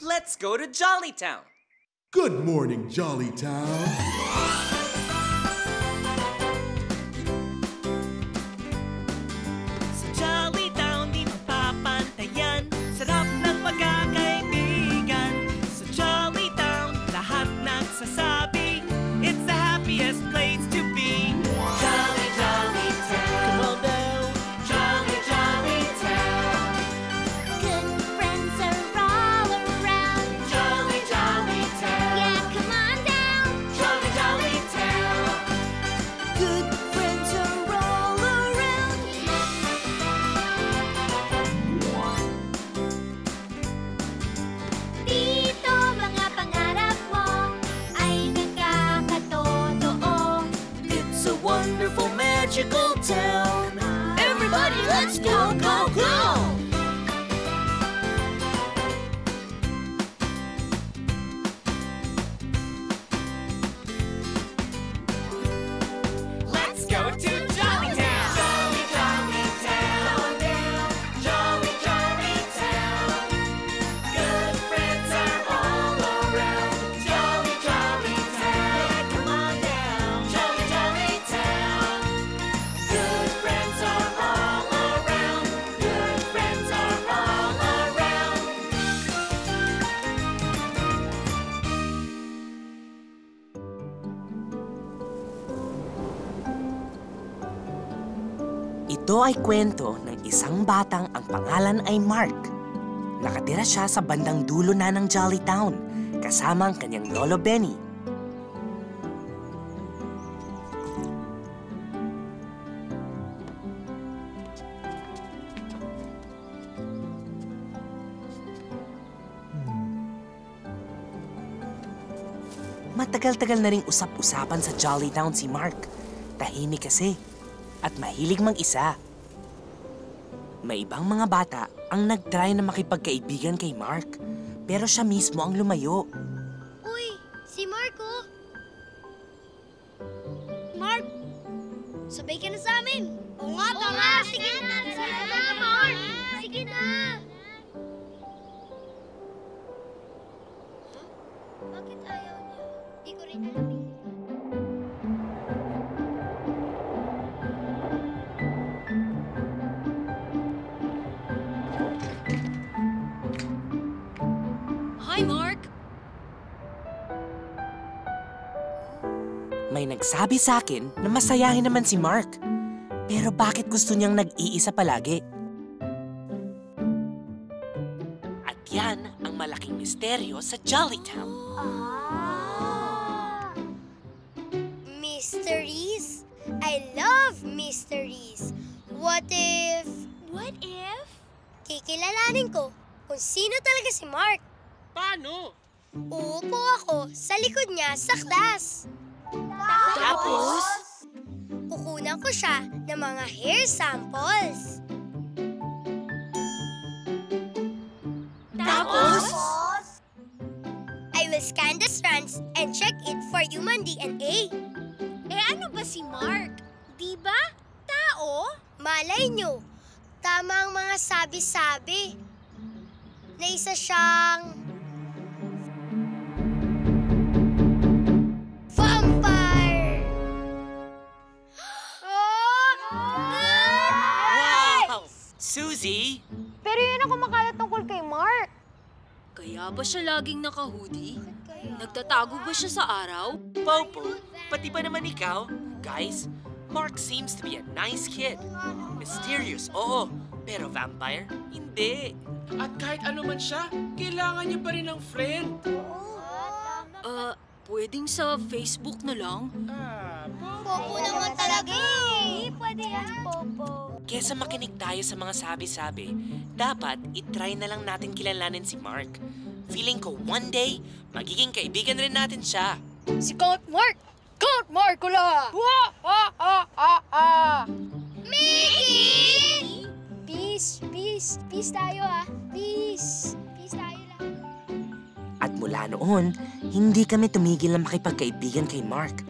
Let's go to Jollytown. Good morning, Jollytown. Sa Jollytown, di mapapantayan. Sarap ng pagkakaibigan. Sa Jollytown, lahat nagsasabi, it's the happiest place to be. Jolly, Jollytown. Come on down. Jolly, Jollytown. Good friends are all around. Jolly, Jollytown. Yeah, come on down. Jolly, Jollytown. Good friends are all around. Dito mga pangarap mo ay nagkakatotoo. It's a wonderful, magical town. Everybody, let's go, go, go! Let's go to Jollytown! Jolly, Jollytown! Jolly, Jollytown! Good friends are all around. Jolly, Jollytown! Yeah, come on down. Jolly, Jollytown! Good friends are all around. Good friends are all around. Ito ay kwento ng isang batang ang pangalan ay Mark. Nakatira siya sa bandang dulo na ng Jollytown, kasama ang kanyang lolo Benny. Matagal-tagal na ring usap-usapan sa Jollytown si Mark. Tahimik kasi at mahilig mag-isa. May ibang mga bata ang nag-try na makipagkaibigan kay Mark, pero siya mismo ang lumayo. Uy, si Marco. Mark, sabay ka na sa amin. Oo nga, tama. Sige na, Mark. Sige na. Bakit ayaw niya? Di ko rin alam eh. Hi, Mark! May nagsabi sa akin na masayahin naman si Mark. Pero bakit gusto niyang nag-iisa palagi? At yan ang malaking misteryo sa Jollytown. Mysteries? I love mysteries. What if... What if? Kikilalanin ko kung sino talaga si Mark. Paano? Uupo ako sa likod niya sa class. Tapos? Kukunan ko siya ng mga hair samples. Tapos? I will scan the strands and check it for human DNA. Eh ano ba si Mark? Di ba? Tao? Malay nyo, tama ang mga sabi-sabi na isa siyang... vampire! Wow! Suzy! Pero yun ang kumakalat tungkol kay Mark. Kaya ba siya laging naka-hoodie? Nagtatago ba siya sa araw? Popo, pati ba naman ikaw? Guys, Mark seems to be a nice kid. Mysterious, oo. Pero vampire, hindi. At kahit ano man siya, kailangan niya pa rin ng friend. Pwedeng sa Facebook na lang? Popo naman talaga eh. Pwede yan, Popo. Kesa makinig tayo sa mga sabi-sabi, dapat itry na lang natin kilalanin si Mark. Feeling ko one day, magiging kaibigan rin natin siya. Si Count Mark! Count Markula! Mickey! Peace tayo ah. Peace tayo lang. At mula noon, hindi kami tumigil na makipagkaibigan kay Mark.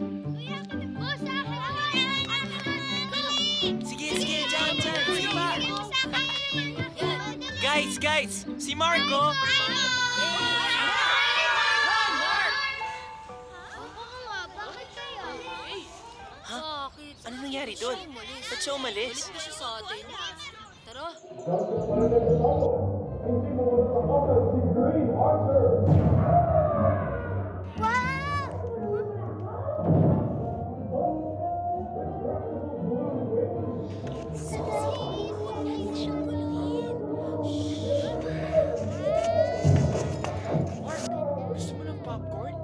Sige, John, sige pa. Guys! Si Marco! Bakit kaya? Bakit? Ano nangyari doon? Ba't siya umalis? Balik ba siya sa atin? Tara. Mark, gusto mo ng popcorn?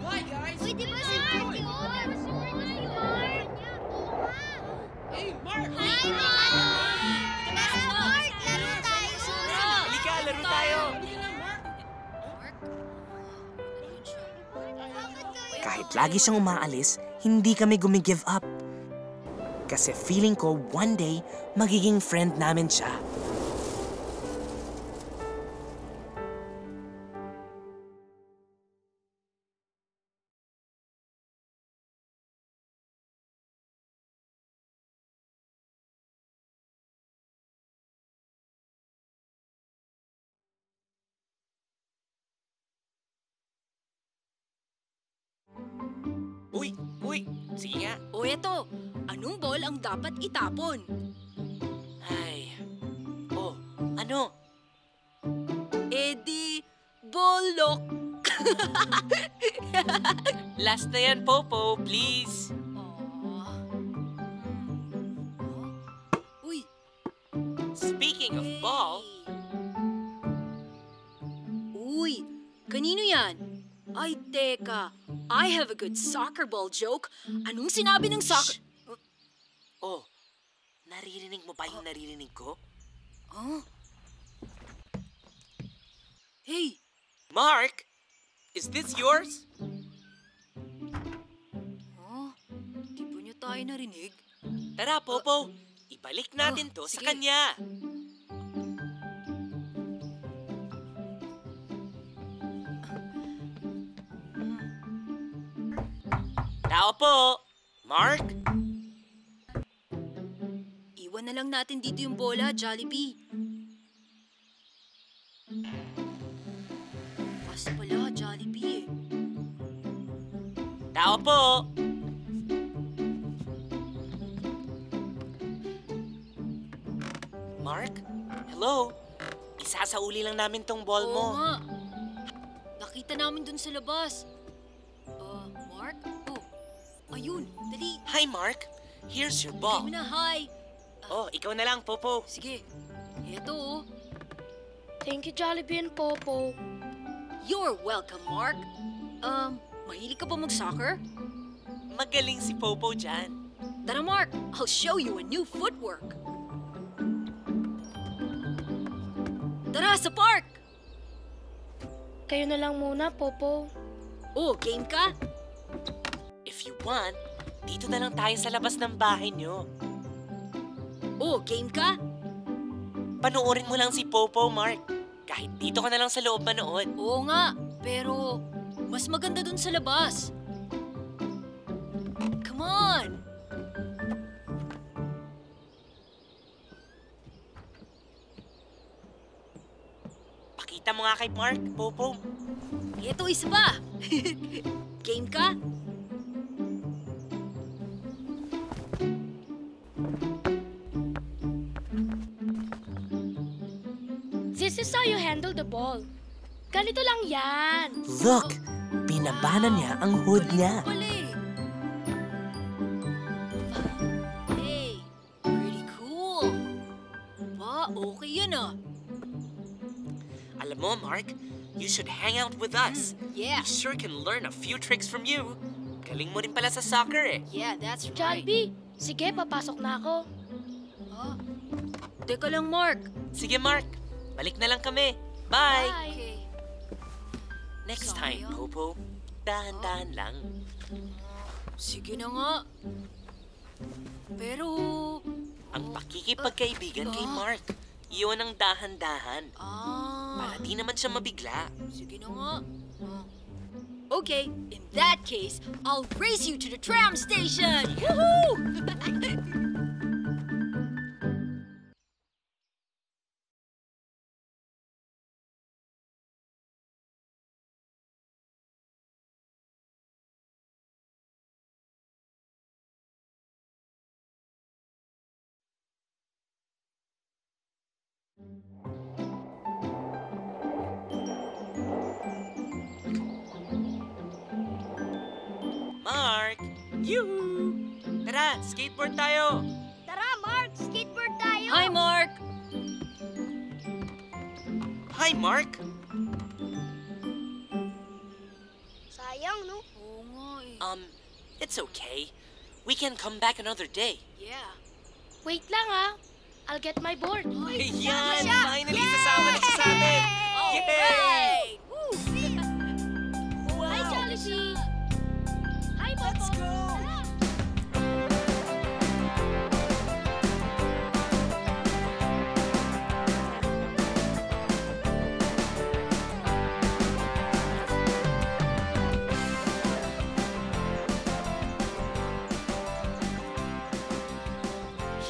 Hi, guys! Uy, di ba si Mark yun? Si Mark? Hey, Mark! Hi, Mark! Mark, laro tayo. Halika, laro tayo! Kahit lagi siyang umaalis, hindi kami gumigive up. Kasi feeling ko one day, magiging friend namin siya. Uy! Sige nga. O eto, anong ball ang dapat itapon? Ay. Oh, ano? Di bolok. Last na yan, Popo, please. Uy, Speaking of ball, uy, kanino yan? Ay, teka. I have a good soccer ball joke. Anong sinabi ng soccer... Oh, naririnig mo ba yung naririnig ko? Oh? Hey, Mark, is this yours? di ba niyo tayo narinig? Tara, Popo. Ibalik natin to sa sige. kanya. Tao po! Mark? Iwan na lang natin dito yung bola, Jollibee. Pas pala, Jollibee eh. Tao po! Mark? Hello? Isasauli lang namin tong ball mo. Oo nga. Nakita namin dun sa labas. Mark? Oh, ayun, dali. Hi, Mark. Here's your Kami ball. na, hi. Oh, ikaw na lang, Popo. Sige, eto oh. Thank you, Jollibee and Popo. You're welcome, Mark. Mahilig ka ba mag-soccer? Magaling si Popo dyan. Tara, Mark. I'll show you a new footwork. Tara, sa park! Kayo na lang muna, Popo. Oh, game ka? If you want, dito na lang tayo sa labas ng bahay nyo. Oh, game ka? Panoorin mo lang si Popo, Mark. Kahit dito ka na lang sa loob manood. Oo nga, pero mas maganda dun sa labas. Come on! Pakita mo nga kay Mark, Popo. Ito isa pa. Game ka? This is how you handle the ball. Ganito lang yan. Look! Binabana niya ang hood niya. Pala eh. Hey, pretty cool. Ba, okay yan ah. Alam mo, Mark, you should hang out with us. Yeah, We sure can learn a few tricks from you. Galing mo rin pala sa soccer eh. yeah, that's right. Jollibee, sige, papasok na ako. Ah, teka lang, Mark. Sige, Mark. Balik na lang kami. Bye! Okay. Next time, Sayang. Popo. Dahan-dahan lang. Sige na nga. Pero, Ang pakikipagkaibigan kay Mark. Iyon ang dahan-dahan. Para di naman siya mabigla. Sige na nga. Okay, in that case, I'll race you to the tram station! Woohoo! Mark! Yoo-hoo! Tara, skateboard tayo! Tara, Mark! Skateboard tayo! Hi, Mark! Hi, Mark! Sayang, no? Oo nga eh. It's okay. We can come back another day. Yeah. Wait lang ha. I'll get my board. Yan! Finally, sasama na siya sa atin! Yay! Woo! Hi, Jollibee! Hi, Popo! Let's go!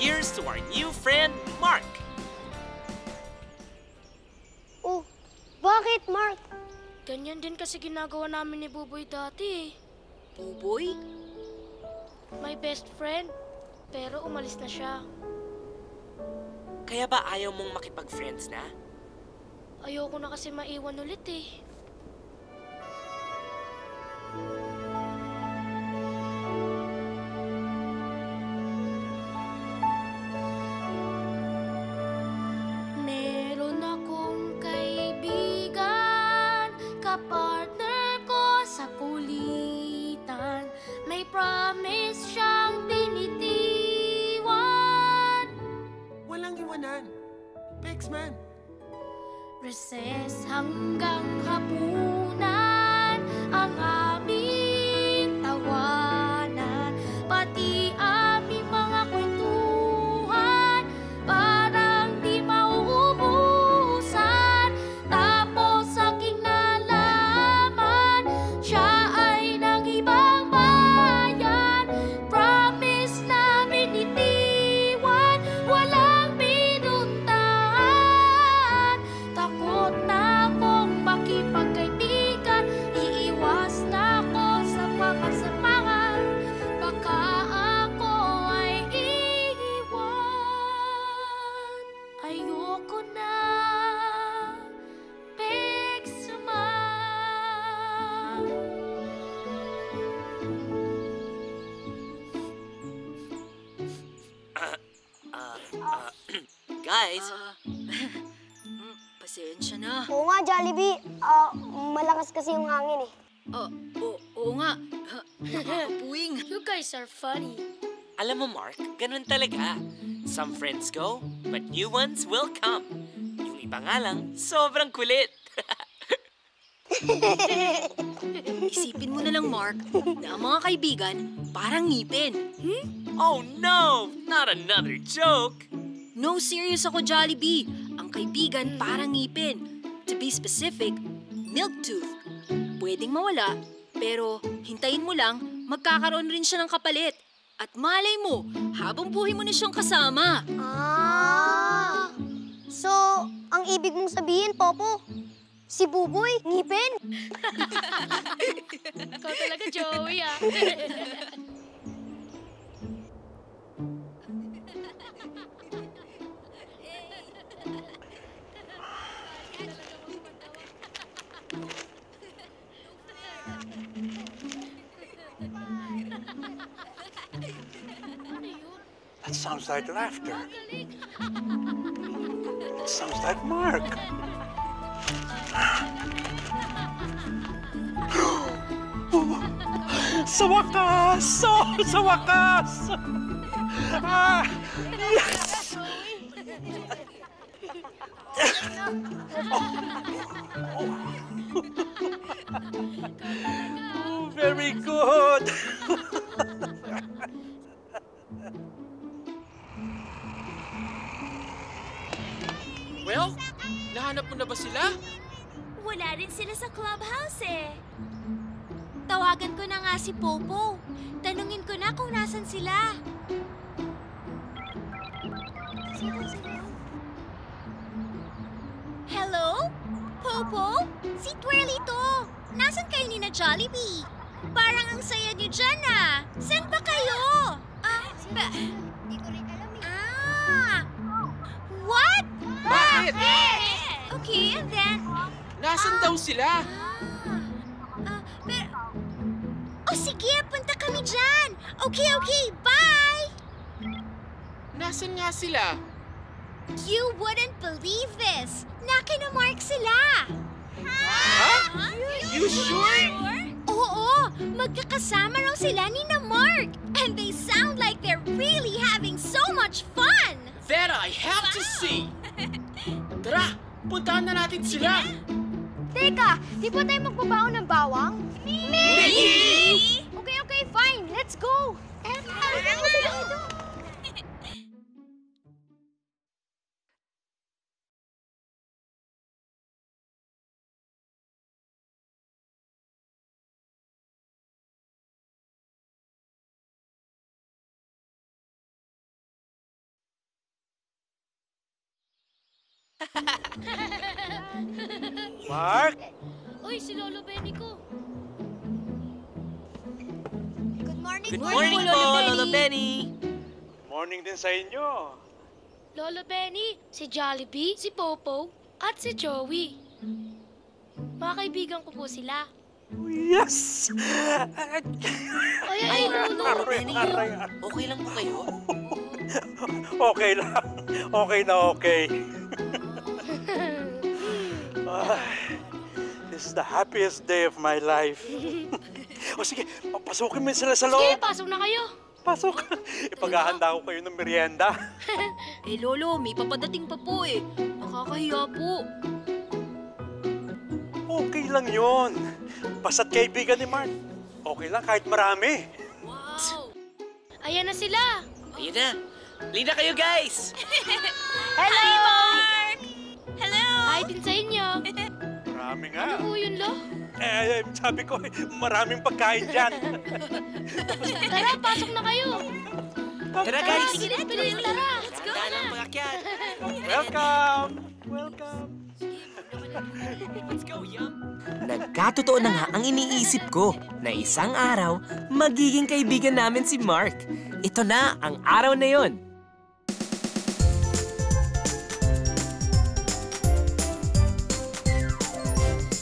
Here's to our new friend, Mark! Oh, bakit, Mark? Ganyan din kasi ginagawa namin ni Buboy dati eh. Buboy? My best friend. Pero umalis na siya. Kaya ba ayaw mong makipag-friends na? Ayoko na kasi maiwan ulit eh. Meron akong kaibigan, kapartner ko sa kulitan. May promise siyang binitiwan. Walang iwanan. Pexman. Recess hanggang hapunan ang aming tawanan. Pati aming mga kwentuhan parang di mauubusan. Tapos aking nalaman siya ay ng ibang bayan. Promise na binitiwan, walang pinuntahan. Takot na akong makipagkaibigan, iiwas na ako sa pagkasamangan. Baka ako ay iiwan. Ayoko na, Pexman. Guys, Pasensya na. Oo nga, Jollibee. Malakas kasi yung hangin eh. Oo nga. Nakakapuwing. You guys are funny. alam mo Mark, ganun talaga. Some friends go, but new ones will come. Yung iba nga lang, sobrang kulit. Isipin mo na lang, Mark, na ang mga kaibigan parang ngipin. Oh no! Not another joke! No, serious ako, Jollibee. Ang kaibigan parang ngipin. To be specific, milk tooth. Pwedeng mawala, pero hintayin mo lang, magkakaroon rin siya ng kapalit. At malay mo, habang buhay mo na siyang kasama. So, ang ibig mong sabihin, Popo, si Buboy, ngipin? Ikaw talaga, Joey, ah. That sounds like laughter. It sounds like Mark. Sa wakas! Sa wakas! Yes! Oh, very good. Nahanap mo na ba sila? Wala rin sila sa clubhouse eh. Tawagan ko na nga si Popo. Tanungin ko na kung nasan sila. Hello? Popo? Si Twirly to. Nasaan kayo ni na Jollibee? Parang ang saya niyo dyan ah. Saan ba kayo? Hindi ko rin alam eh. What? Bakit? Okay, and then... Nasaan daw sila? Oh, sige, punta kami dyan. Okay, bye! Nasaan nga sila? You wouldn't believe this. Nakina-mark sila. Huh? You sure? Oo, magkakasama raw sila ni na Mark. And they sound like they're really having so much fun. That I have to see. Tara, puntahan na natin sila. Teka, di ba tayo magbabaon ng bawang? Mickey! Okay, fine. Let's go. Mark? Uy, si Lolo Benny ko. Good morning. Good morning po, Lolo Benny. Morning din sa inyo. Lolo Benny, si Jollibee, si Popo, at si Joey. Mga kaibigan ko po sila. Yes! Ay, Lolo. Lolo Benny, okay lang po kayo? Okay lang. Okay na okay. This is the happiest day of my life. O sige, papasukin mo sila sa Sige, loob. pasok na kayo. Pasok. Ipaghahanda ko kayo ng merienda. Lolo, may papadating pa po eh. Nakakahiya po. Okay lang yon. Basta't kaibigan ni Mark. Okay lang kahit marami. Wow! Ayan na sila. Ayun na. Lina kayo, guys! Hello, Mark! Hello! Hi din sa inyo. Marami nga. Ano po yun, Lo? Sabi ko, maraming pagkain dyan. Tara, pasok na kayo. Tara, guys! Sige, bilis, tara. Let's go na! Pag-akyat. Welcome! Welcome! Let's go, Yum! Nagkatotoo na nga ang iniisip ko na isang araw, magiging kaibigan namin si Mark. Ito na ang araw na yon.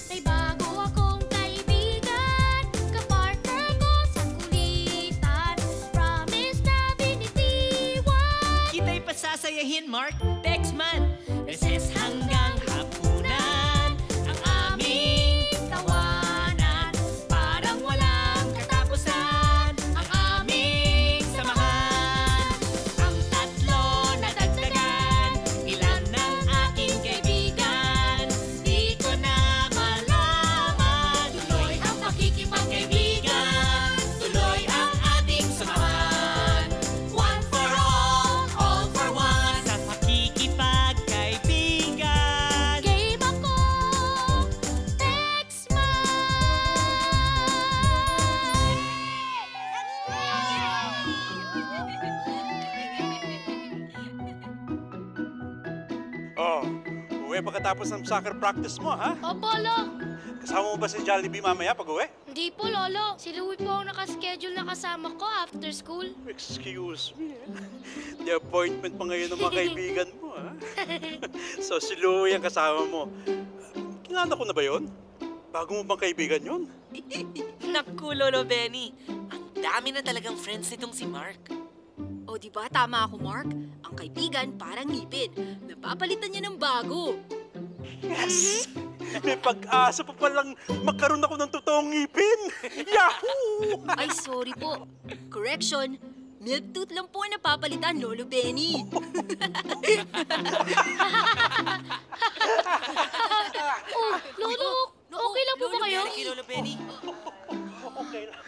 May bago akong kaibigan, kapartner ko sa kulitan. Promise na binitiwan. Kita'y pasasayahin, Mark. Texman! Recess hanggang hapunan. Ang aming tawanan. Parang walang katapusan. Ang aming samahan. Ang tatlo na dagdagan. Ilan ng aking kaibigan. Di ko na malaman. Tuloy ang pakikipagkaibigan. Tuloy ang ating samahan. One for all for one. Sa pakikipagkaibigan. Game ako, Oh, uwi pagkatapos ng soccer practice mo, ha? Opo, Lo. Kasama mo ba si Jollibee mamaya pag uwi? Hindi po, Lolo. Si Louie po ang nakaschedule na kasama ko after school. Excuse me, The appointment pa ngayon ng mga kaibigan mo, ha? So si Louie ang kasama mo. Kilala ko na ba yon? Bago mo bang kaibigan yon? Naku, Lolo Benny. Ang dami na talagang friends nitong si Mark. O di ba tama ako, Mark? Ang kaibigan parang ngipin. Napapalitan niya ng bago. Yes! May pag-asa pa palang magkaroon ako ng totoong ngipin! Yahoo! Ay, sorry po. Correction, milk tooth lang po ang napapalitan, Lolo Benny. Oh, Lolo, okay lang po ba kayo? Benny, Lolo Benny. Okay lang.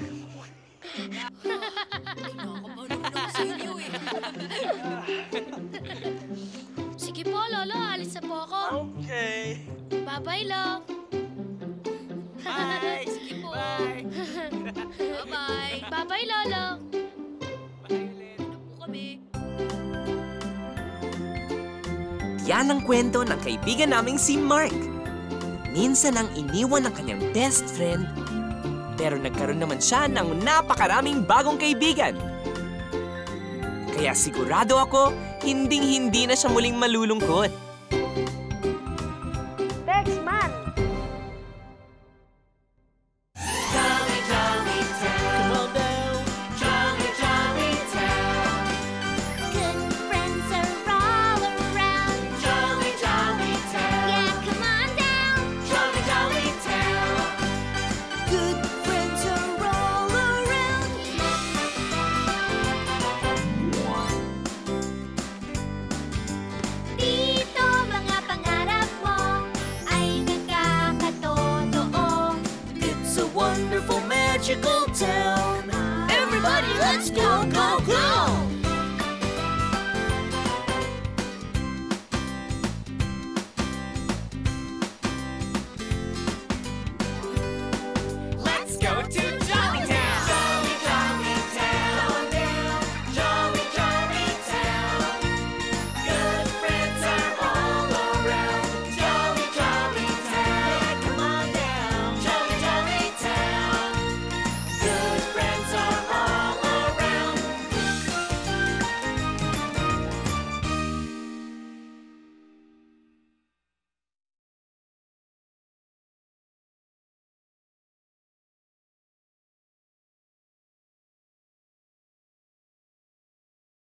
Sige po, Lolo. Alis na po ako. Okay. Bye-bye, love. Bye! Sige po! Bye! Bye-bye. Bye-bye, Lolo. Bye ulit! Ano po kami? Yan ang kwento ng kaibigan naming si Mark. Minsan ang iniwan ng kanyang best friend, pero nagkaroon naman siya ng napakaraming bagong kaibigan. Kaya sigurado ako, hinding-hindi na siya muling malulungkot. Thanks, man. Good friends are all around. Jolly, jolly town. Yeah, come on down. Jolly, jolly town. Good friends are all around. Dito mga pangarap mo ay nagkakatotoo. It's a wonderful, magical town. Everybody, let's go, go!